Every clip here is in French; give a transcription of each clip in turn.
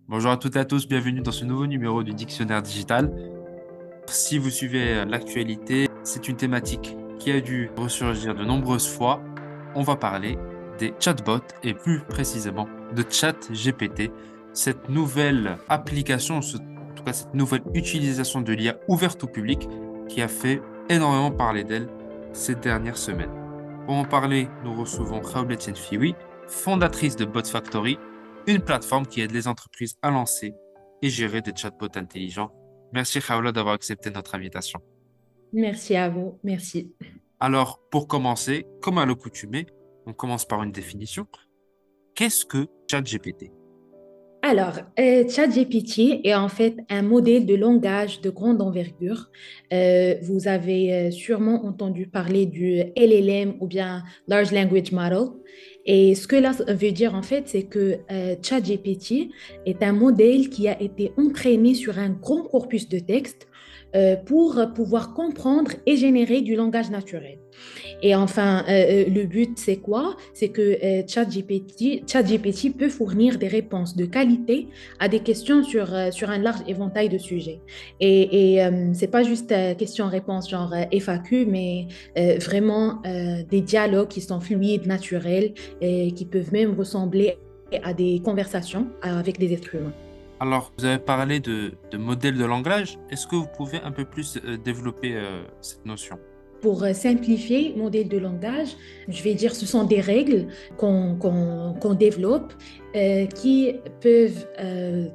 Bonjour à toutes et à tous, bienvenue dans ce nouveau numéro du Dictionnaire digital. Si vous suivez l'actualité, c'est une thématique qui a dû ressurgir de nombreuses fois. On va parler des chatbots et plus précisément de ChatGPT, cette nouvelle application, en tout cas cette nouvelle utilisation de l'IA ouverte au public qui a fait énormément parler d'elle ces dernières semaines. Pour en parler, nous recevons Khawlet Fiwi, fondatrice de Bot Factory, une plateforme qui aide les entreprises à lancer et gérer des chatbots intelligents. Merci Khawla d'avoir accepté notre invitation. Merci à vous, merci. Alors, pour commencer, comme à l'accoutumée, on commence par une définition. Qu'est-ce que ChatGPT? Alors, ChatGPT est en fait un modèle de langage de grande envergure. Vous avez sûrement entendu parler du LLM ou bien Large Language Model. Et ce que là veut dire en fait, c'est que ChatGPT est un modèle qui a été entraîné sur un grand corpus de texte pour pouvoir comprendre et générer du langage naturel. Et enfin, le but, c'est quoi? C'est que ChatGPT peut fournir des réponses de qualité à des questions sur un large éventail de sujets. C'est pas juste questions-réponses genre FAQ, mais vraiment des dialogues qui sont fluides, naturels et qui peuvent même ressembler à des conversations avec des êtres humains. Alors, vous avez parlé de modèle de langage. Est-ce que vous pouvez un peu plus développer cette notion? Pour simplifier, modèle de langage, je vais dire ce sont des règles qu'on développe qui peuvent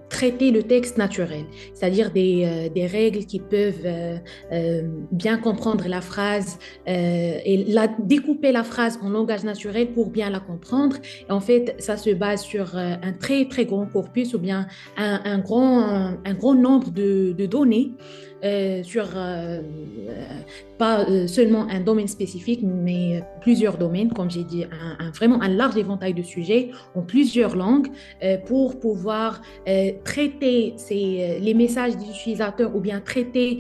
traiter le texte naturel, c'est-à-dire des règles qui peuvent bien comprendre la phrase et découper la phrase en langage naturel pour bien la comprendre. Et en fait, ça se base sur un très, très grand corpus ou bien un grand nombre de données sur pas seulement un domaine spécifique, mais plusieurs domaines, comme j'ai dit, vraiment un large éventail de sujets en plusieurs langues pour pouvoir traiter les messages des utilisateurs ou bien traiter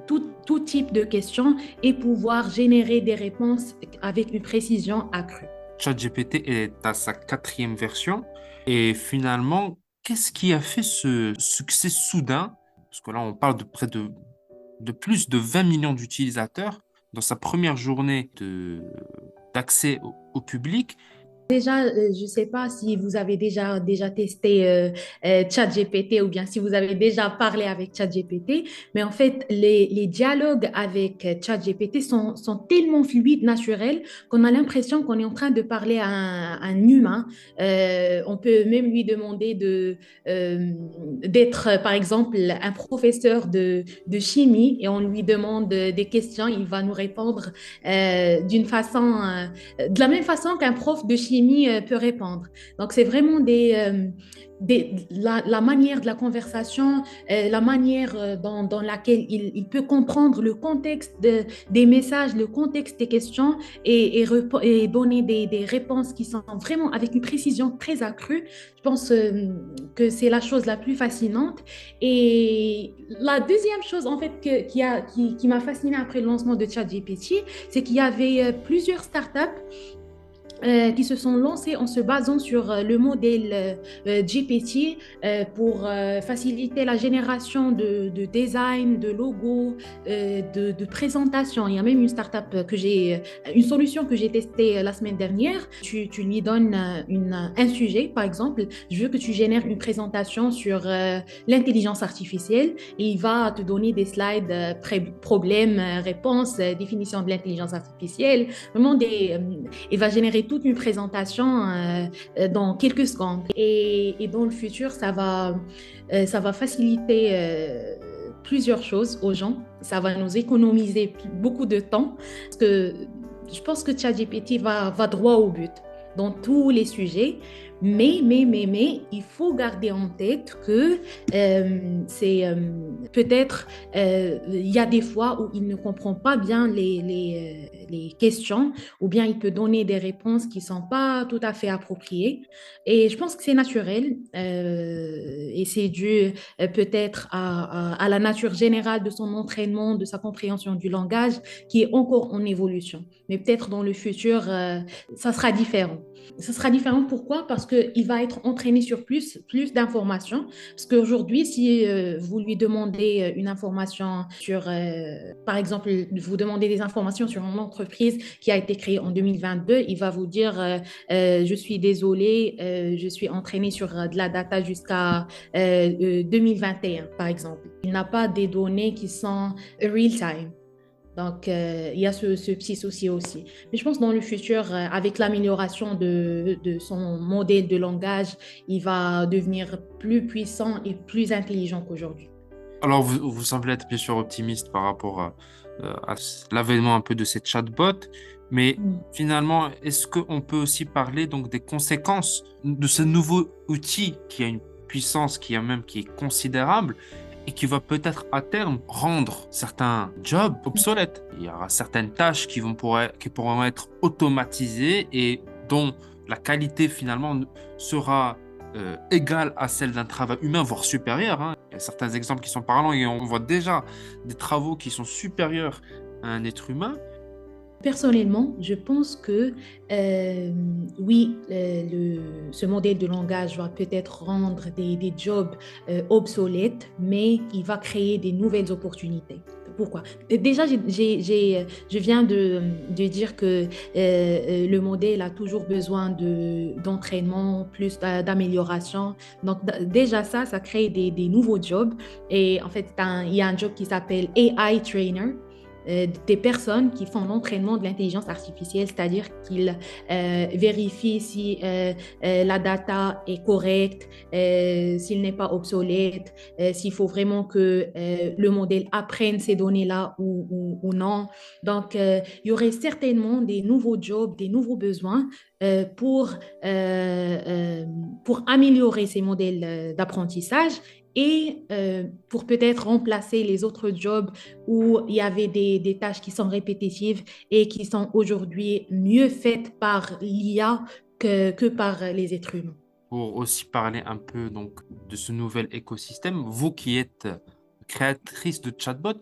tout type de questions et pouvoir générer des réponses avec une précision accrue. ChatGPT est à sa quatrième version. Et finalement, qu'est-ce qui a fait ce succès soudain? Parce que là, on parle de près de plus de 20 millions d'utilisateurs dans sa première journée d'accès au public. Déjà, je ne sais pas si vous avez déjà testé ChatGPT ou bien si vous avez déjà parlé avec ChatGPT, mais en fait, les dialogues avec ChatGPT sont tellement fluides, naturels, qu'on a l'impression qu'on est en train de parler à un humain. On peut même lui demander d'être, par exemple, un professeur de chimie et on lui demande des questions, il va nous répondre de la même façon qu'un prof de chimie peut répondre. Donc, c'est vraiment la manière de la conversation, la manière dans laquelle il peut comprendre le contexte des messages, le contexte des questions et donner des réponses qui sont vraiment avec une précision très accrue. Je pense que c'est la chose la plus fascinante. Et la deuxième chose, en fait, qui m'a fascinée après le lancement de ChatGPT, c'est qu'il y avait plusieurs startups qui se sont lancés en se basant sur le modèle GPT pour faciliter la génération de design, de logos, de présentation. Il y a même une solution que j'ai testée la semaine dernière. Tu lui donnes un sujet, par exemple, je veux que tu génères une présentation sur l'intelligence artificielle et il va te donner des slides, problèmes, réponses, définition de l'intelligence artificielle, vraiment il va générer toute une présentation dans quelques secondes. Et dans le futur, ça va faciliter plusieurs choses aux gens. Ça va nous économiser beaucoup de temps. Parce que je pense que ChatGPT va droit au but dans tous les sujets. Mais, il faut garder en tête que c'est peut-être il y a des fois où il ne comprend pas bien les questions ou bien il peut donner des réponses qui ne sont pas tout à fait appropriées. Et je pense que c'est naturel et c'est dû peut-être à la nature générale de son entraînement, de sa compréhension du langage qui est encore en évolution. Mais peut-être dans le futur, ça sera différent. Ça sera différent pourquoi? Parce qu'il va être entraîné sur plus d'informations. Parce qu'aujourd'hui, si vous lui demandez une information sur, par exemple, vous demandez des informations sur une entreprise qui a été créée en 2022, il va vous dire, je suis désolé, je suis entraîné sur de la data jusqu'à 2021, par exemple. Il n'a pas des données qui sont real time. Donc, il y a ce petit souci aussi. Mais je pense que dans le futur, avec l'amélioration de son modèle de langage, il va devenir plus puissant et plus intelligent qu'aujourd'hui. Alors, vous semblez être bien sûr optimiste par rapport à l'avènement un peu de ces chatbots, mais Mm. finalement, est-ce qu'on peut aussi parler donc des conséquences de ce nouveau outil qui a une puissance qui est considérable et qui va peut-être à terme rendre certains jobs obsolètes? Il y aura certaines tâches qui pourront être automatisées et dont la qualité finalement sera égale à celle d'un travail humain, voire supérieure, hein. Il y a certains exemples qui sont parlants et on voit déjà des travaux qui sont supérieurs à un être humain. Personnellement, je pense que oui, ce modèle de langage va peut-être rendre des jobs obsolètes, mais il va créer des nouvelles opportunités. Pourquoi? Déjà, je viens de dire que le modèle a toujours besoin d'entraînement, plus d'amélioration. Donc, déjà ça crée des nouveaux jobs. Et en fait, il y a un job qui s'appelle AI Trainer, des personnes qui font l'entraînement de l'intelligence artificielle, c'est-à-dire qu'ils vérifient si la data est correcte, s'il n'est pas obsolète, s'il faut vraiment que le modèle apprenne ces données-là ou non. Donc, il y aurait certainement des nouveaux jobs, des nouveaux besoins euh, pour, pour améliorer ces modèles d'apprentissage et pour peut-être remplacer les autres jobs où il y avait des tâches qui sont répétitives et qui sont aujourd'hui mieux faites par l'IA que par les êtres humains. Pour aussi parler un peu donc de ce nouvel écosystème, vous qui êtes créatrice de chatbot,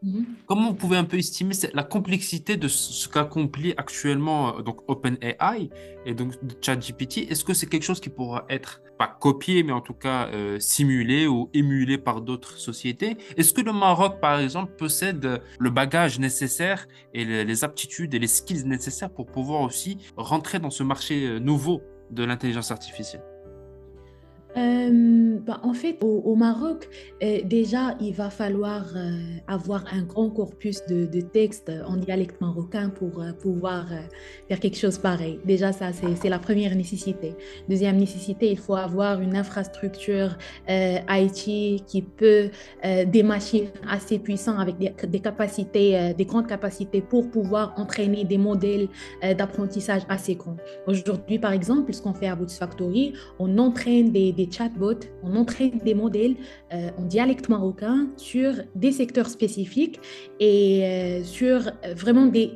Mhm. comment vous pouvez un peu estimer la complexité de ce qu'accomplit actuellement donc OpenAI et donc ChatGPT? Est-ce que c'est quelque chose qui pourra être pas copié, mais en tout cas simulé ou émulé par d'autres sociétés? Est-ce que le Maroc, par exemple, possède le bagage nécessaire et les aptitudes et les skills nécessaires pour pouvoir aussi rentrer dans ce marché nouveau de l'intelligence artificielle? En fait, au Maroc, déjà, il va falloir avoir un grand corpus de textes en dialecte marocain pour pouvoir faire quelque chose pareil. Déjà, ça, c'est la première nécessité. Deuxième nécessité, il faut avoir une infrastructure IT qui peut des machines assez puissantes avec des capacités, des grandes capacités pour pouvoir entraîner des modèles d'apprentissage assez grands. Aujourd'hui, par exemple, ce qu'on fait à Boots Factory, on entraîne des chatbots, on entraîne des modèles en dialecte marocain sur des secteurs spécifiques et sur vraiment des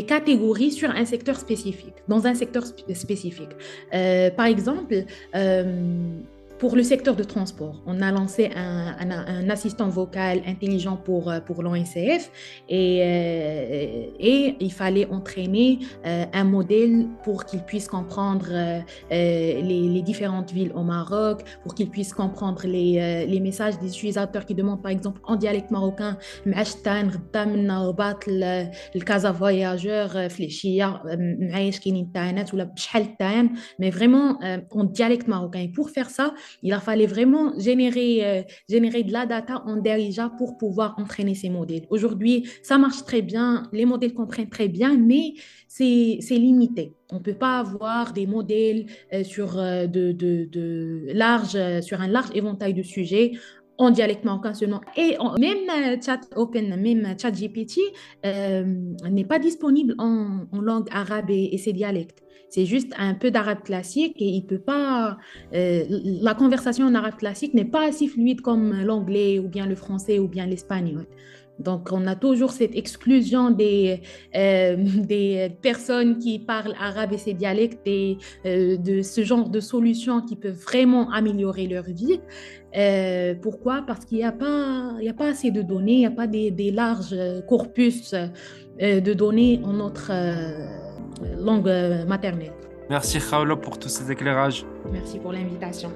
catégories sur un secteur spécifique, dans un secteur spécifique. Par exemple, pour le secteur de transport, on a lancé un assistant vocal intelligent pour l'ONCF et il fallait entraîner un modèle pour qu'il puisse comprendre les différentes villes au Maroc, pour qu'il puisse comprendre les messages des utilisateurs qui demandent par exemple en dialecte marocain معشتان غدا منا رباط الكازا فواياجور فليشية معايش كاينين التاعنات ولا بشحال التاعن mais vraiment en dialecte marocain. Et pour faire ça, il a fallu vraiment générer de la data en Darija pour pouvoir entraîner ces modèles. Aujourd'hui, ça marche très bien, les modèles comprennent très bien, mais c'est limité. On ne peut pas avoir des modèles sur un large éventail de sujets en dialecte marocain seulement. Et même Chat Open, même Chat GPT n'est pas disponible en langue arabe et ses dialectes. C'est juste un peu d'arabe classique et il peut pas. La conversation en arabe classique n'est pas assez fluide comme l'anglais ou bien le français ou bien l'espagnol. Donc, on a toujours cette exclusion des personnes qui parlent arabe et ses dialectes et de ce genre de solutions qui peuvent vraiment améliorer leur vie. Pourquoi? Parce qu'il y a pas assez de données, il n'y a pas des larges corpus de données langue maternelle. Merci Khawla pour tous ces éclairages. Merci pour l'invitation.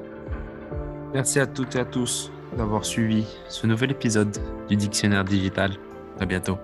Merci à toutes et à tous d'avoir suivi ce nouvel épisode du Dictionnaire digital. À bientôt.